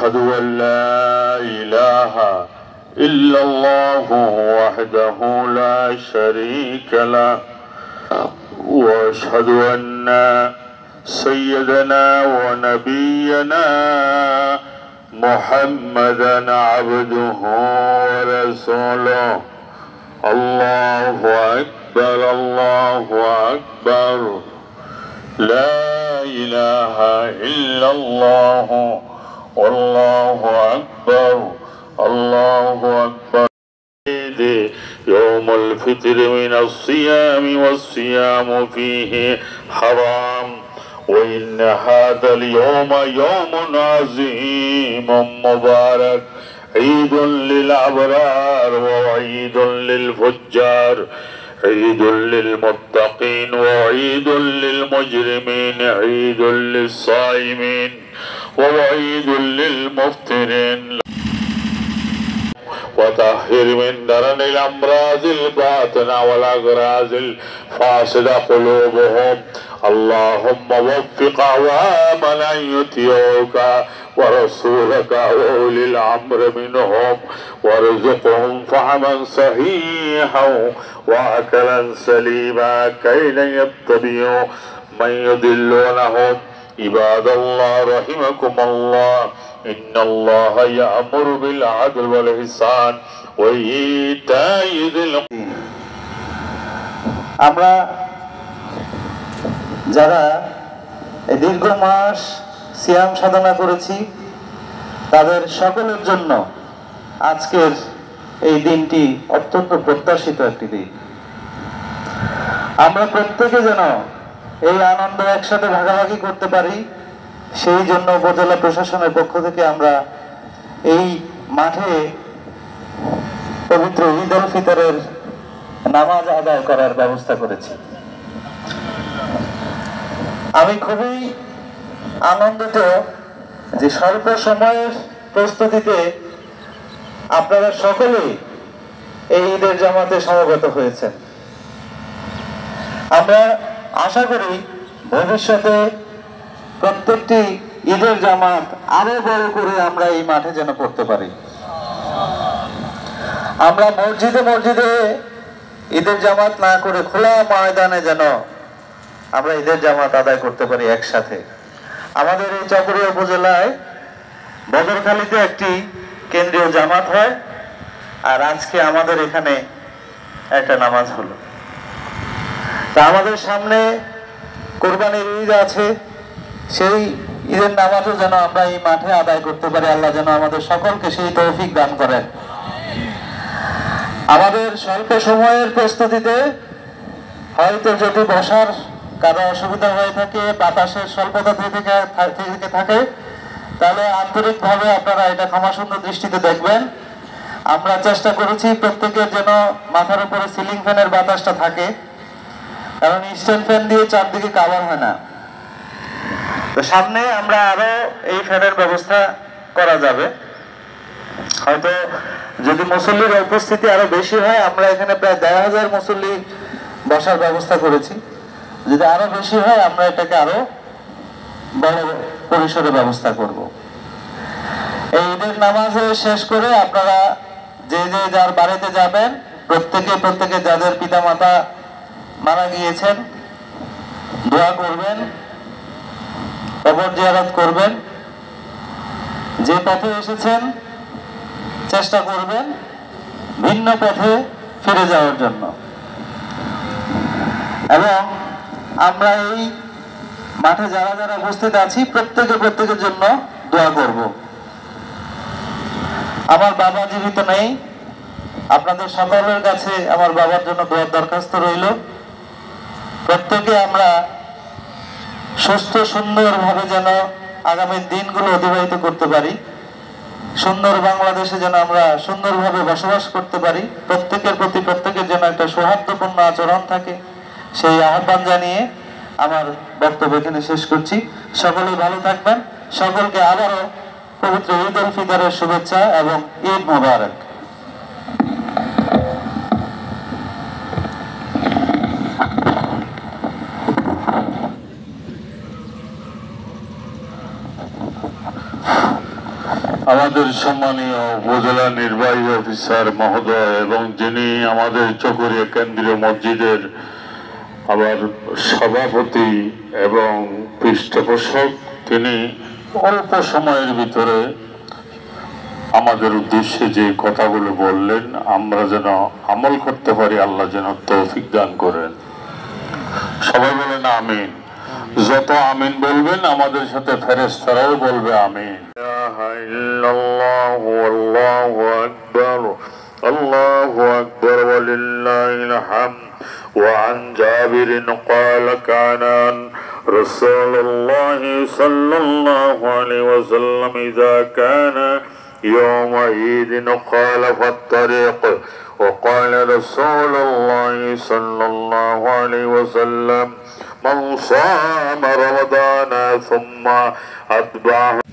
أشهد أن لا إله إلا الله وحده لا شريك له وأشهد أن سيدنا ونبينا محمدا عبده ورسوله الله أكبر الله أكبر لا إله إلا الله والله أكبر الله أكبر يوم الفطر من الصيام والصيام فيه حرام وإن هذا اليوم يوم عظيم مبارك عيد للأبرار وعيد للفجار عيد للمتقين وعيد للمجرمين عيد للصائمين وعيد للمفطرين وطهر من درن الأمراض الباطنة والأغراض الفاسدة قلوبهم اللهم وفق أعوامنا أن يطيعوك ورسولك وأولي الأمر منهم وارزقهم فهما صحيحا وعقلا سليما كي لا يتبعوا من يضلونهم عباد الله رحمكم الله إن الله يأمر بالعدل والإحسان وإيتاء ذي القربى আমরা যারা দীর্ঘ মাস সিয়াম সাধনা করেছি তাদের সকলের জন্য আজকের এই দিনটি অত্যন্ত প্রত্যাশিত একটি দিন। আমরা প্রত্যেকে যেন এই আনন্দ একসাথে ভাগাভাগি করতে পারি সেই জন্য উপজেলা প্রশাসনের পক্ষ থেকে আমরা এই মাঠে পবিত্র ঈদ উল ফিতরের নামাজ আদায় করার ব্যবস্থা করেছি। আমি খুবই আনন্দিত যে স্বল্প সময়ের প্রস্তুতিতে আপনারা সকলেই এই ঈদের জামাতে সমবেত হয়েছেন। আমরা আশা করি ভবিষ্যতে প্রত্যেকটি ঈদের জামাত আরো বড় করে আমরা এই মাঠে যেন করতে পারি। আমরা মসজিদে মসজিদে ঈদের জামাত না করে খোলা ময়দানে যেন আমরা ঈদের জামাত আদায় করতে পারি একসাথে। আমাদের এই চকরিয়া উপজেলায় বদরখালীতে একটি কেন্দ্রীয় জামাত হয় আর আজকে আমাদের এখানে একটা নামাজ হলো। তা আমাদের সামনে কোরবানির ঈদ আছে, সেই ঈদের নামাজও যেন আমরা এই মাঠে আদায় করতে পারি। আল্লাহ যেন আমাদের সকলকে সেই তৌফিক দান করেন। আমাদের স্বল্প সময়ের প্রস্তুতিতে হয়তো যদি বসার কারো অসুবিধা হয়ে থাকে, বাতাসের স্বল্পতা থেকে থাকে, তাহলে আন্তরিকভাবে আপনারা এটা ক্ষমাসুন্দর দৃষ্টিতে দেখবেন। আমরা চেষ্টা করেছি প্রত্যেকের যেন মাথার উপরে সিলিং ফ্যানের বাতাসটা থাকে, কারণ স্ট্যান্ড ফ্যান দিয়ে চারদিকে কাভার হয় না। তো সামনে আমরা আরো এই ফ্যানের ব্যবস্থা করা যাবে। হয়তো যদি মুসল্লির উপস্থিতি আরো বেশি হয়, আমরা এখানে প্রায় ১,৫০০ মুসল্লি বসার ব্যবস্থা করেছি। যদি আরো বেশি হয় আমরা এটাকে আরো বড় পরিসরে ব্যবস্থা করব। এই ঈদের নামাজ শেষ করে আপনারা যে যে যার বাড়িতে যাবেন, প্রত্যেকে যাদের পিতামাতা মারা গিয়েছেন দোয়া করবেন, কবর জিয়ারত করবেন। যে পথে এসেছেন চেষ্টা করবেন ভিন্ন পথে ফিরে যাওয়ার জন্য। এবং আমরা এই মাঠে যারা যারা উপস্থিত আছি প্রত্যেকের জন্য দোয়া করব। আমার বাবা জীবিত নেই, আপনাদের সকলের কাছে আমার বাবার জন্য দোয়ার দরখাস্ত রইল। প্রত্যেকে আমরা সুস্থ সুন্দরভাবে যেন আগামী দিনগুলো অতিবাহিত করতে পারি, সুন্দর বাংলাদেশে যেন আমরা সুন্দরভাবে বসবাস করতে পারি, প্রত্যেকের প্রতি প্রত্যেকের যেন একটা সৌহার্দ্যপূর্ণ আচরণ থাকে, সেই আহ্বান জানিয়ে আমার বক্তব্য এখানে শেষ করছি। সকলেই ভালো থাকবেন। সকলকে আবারও পবিত্র ঈদ উল ফিতরের শুভেচ্ছা এবং ঈদ মোবারক। আমাদের সম্মানীয় উপজেলা নির্বাহী অফিসার মহোদয় এবং যিনি আমাদের চকরিয়া কেন্দ্রীয় মসজিদের আবার সভাপতি এবং পৃষ্ঠপোষক, তিনি অল্প সময়ের ভিতরে আমাদের উদ্দেশ্যে যে কথাগুলো বললেন আমরা যেন আমল করতে পারি, আল্লাহ যেন তৌফিক দান করেন। সবাই বলেন আমিন। যত আমিন বলবেন আমাদের সাথে ফেরেশতারাও বলবে আমিন। আল্লাহু আকবার, আল্লাহু আকবার ওয়ালিল্লাহিল হামদ। وعن جابر قال كان رسول الله صلى الله عليه وسلم إذا كان يوم عيد قال فالطريق. وقال رسول الله صلى الله عليه وسلم من صام رمضان ثم أتبعه